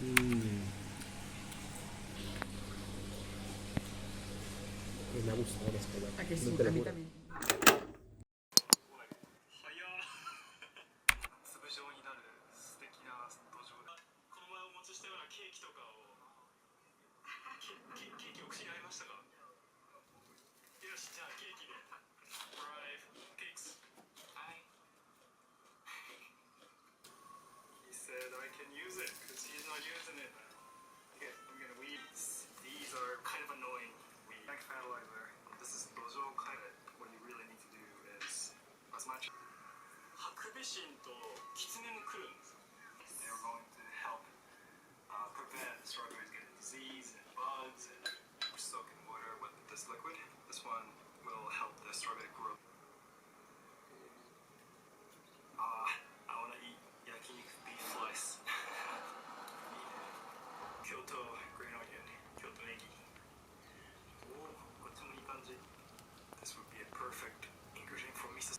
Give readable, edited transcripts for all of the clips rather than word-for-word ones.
Mm, y me ha gustado en español. ¿A que No sí? te A lo mí juro. también. 粒状になる素敵な土壌だ。この前お持ちしたようなケーキとかをケーキお口に合いましたか？よし、じゃあケーキで Drive cakes. Hi. He said I can use it because he's not using it now. Okay, I'm gonna weed. These are kind of annoying. We like fertilizer. This is 土壌を変える. What you really need to do is as much. ハクビシンとキツネも来るんですよ。They are going to help prevent strawberries getting disease and bugs and soak in water with this liquid. This one will help the strawberry grow. I want to eat yakiniku beef slice. 京都 green onion, 京都ネギ。おお、こっちもいい感じ。This would be a perfect ingredient for miso.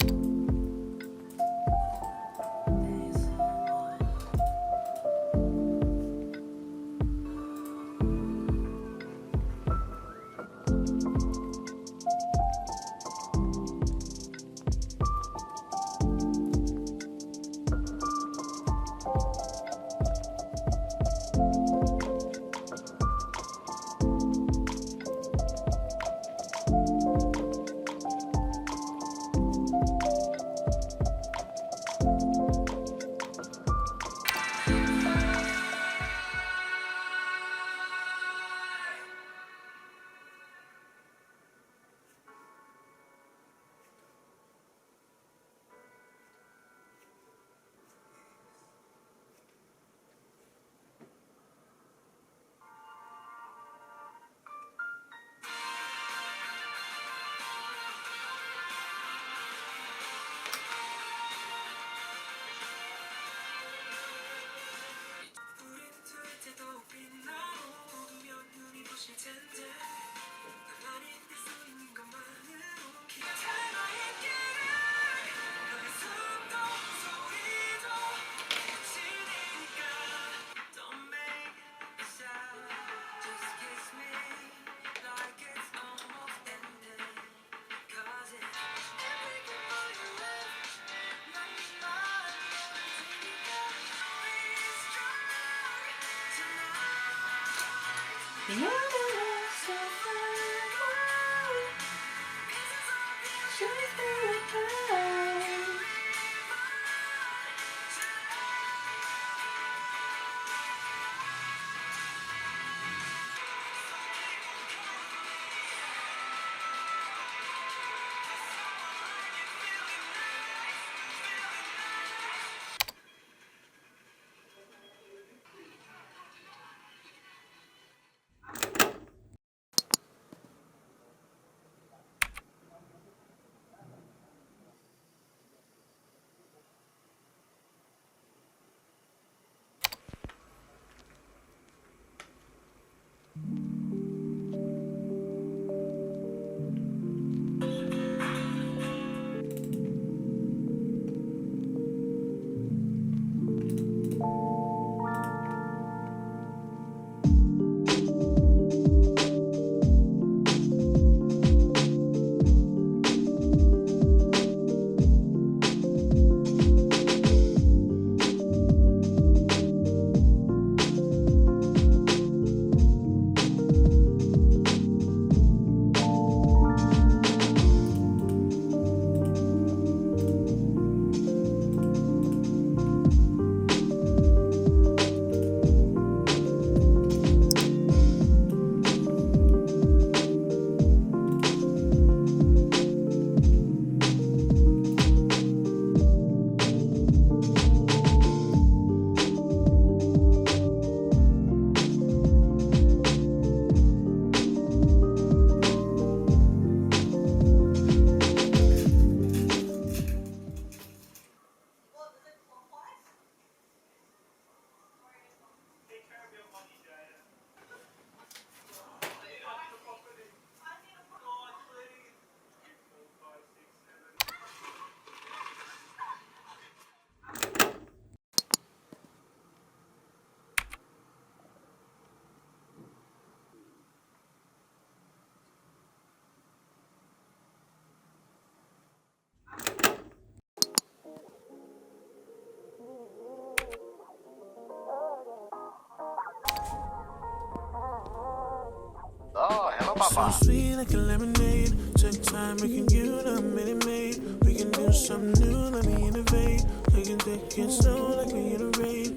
So sweet like a lemonade. Take time making you the minute maid. We can do something new, let me innovate. We can take it slow like we iterate.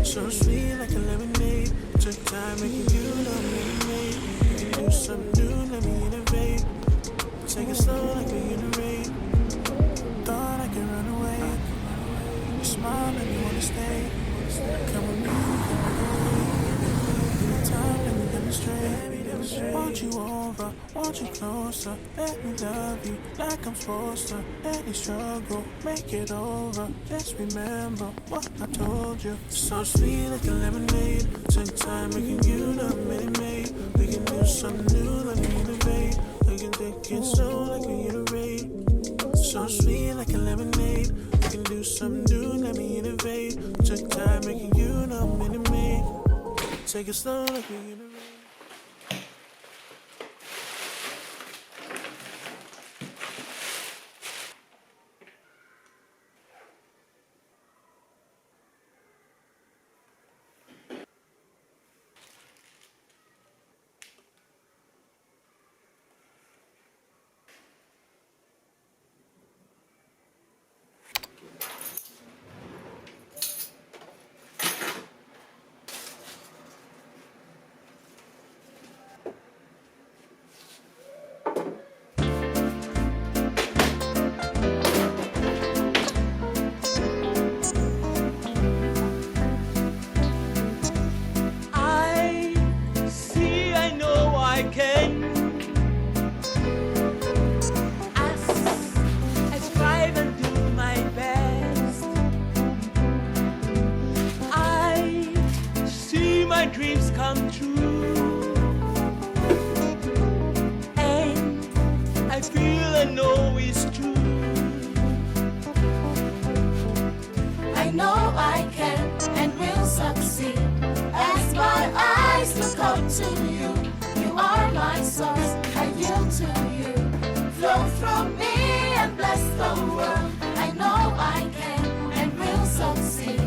So sweet like a lemonade. Took time making you the minute maid. We can do something new, let me innovate. Take it slow like we iterate. Thought I could run away. You smile and you wanna stay. Come with me, come away. Give me time, let me demonstrate. Want you over, want you closer. Let me love you like I'm supposed to. Any struggle, make it over. Just remember what I told you. So sweet like a lemonade. Take time making you the minute maid. We can do something new, let me innovate. We can take it slow like we iterate. So sweet like a lemonade. We can do something new, let me innovate. Took time making you the minute maid. Take it slow like we iterate. Dreams come true, and I feel I know it's true. I know I can and will succeed. As my eyes look up to you, you are my source. I yield to you. Flow through me and bless the world. I know I can and will succeed.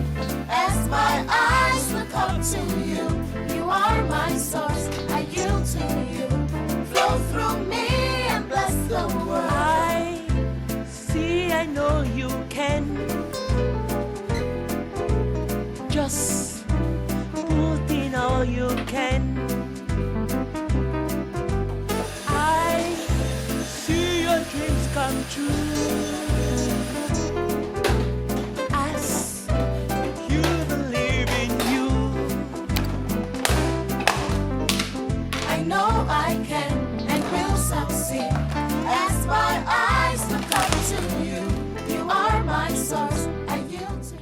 As my eyes look up to you, you are my source. I yield to you. Flow through me and bless the world. I know you can. Just put in all you can. I see your dreams come true. As you believe in you, I know I can and will succeed. As my eyes look up to you, you are my source. I yield to you.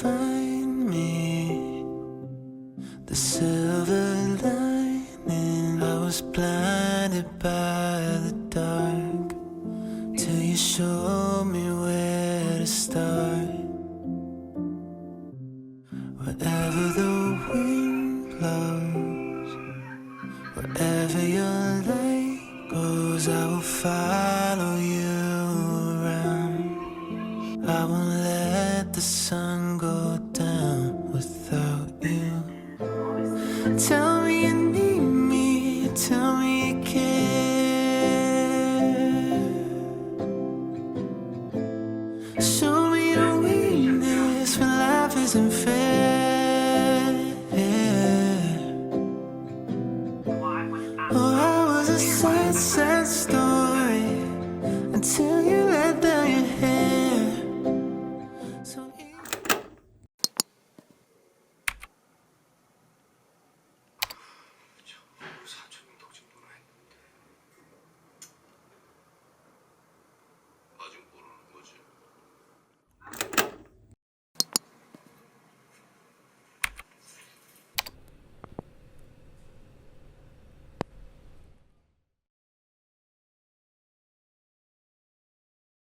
find me the silver lining. I was blinded by the dark till you showed me where to start. Wherever the wind blows, wherever your light goes, I will follow you around. I won't let the sun go down without you. Tell me you need me, tell me you care. Show me your weakness when life isn't fair. Oh, I was a sad, sad story until you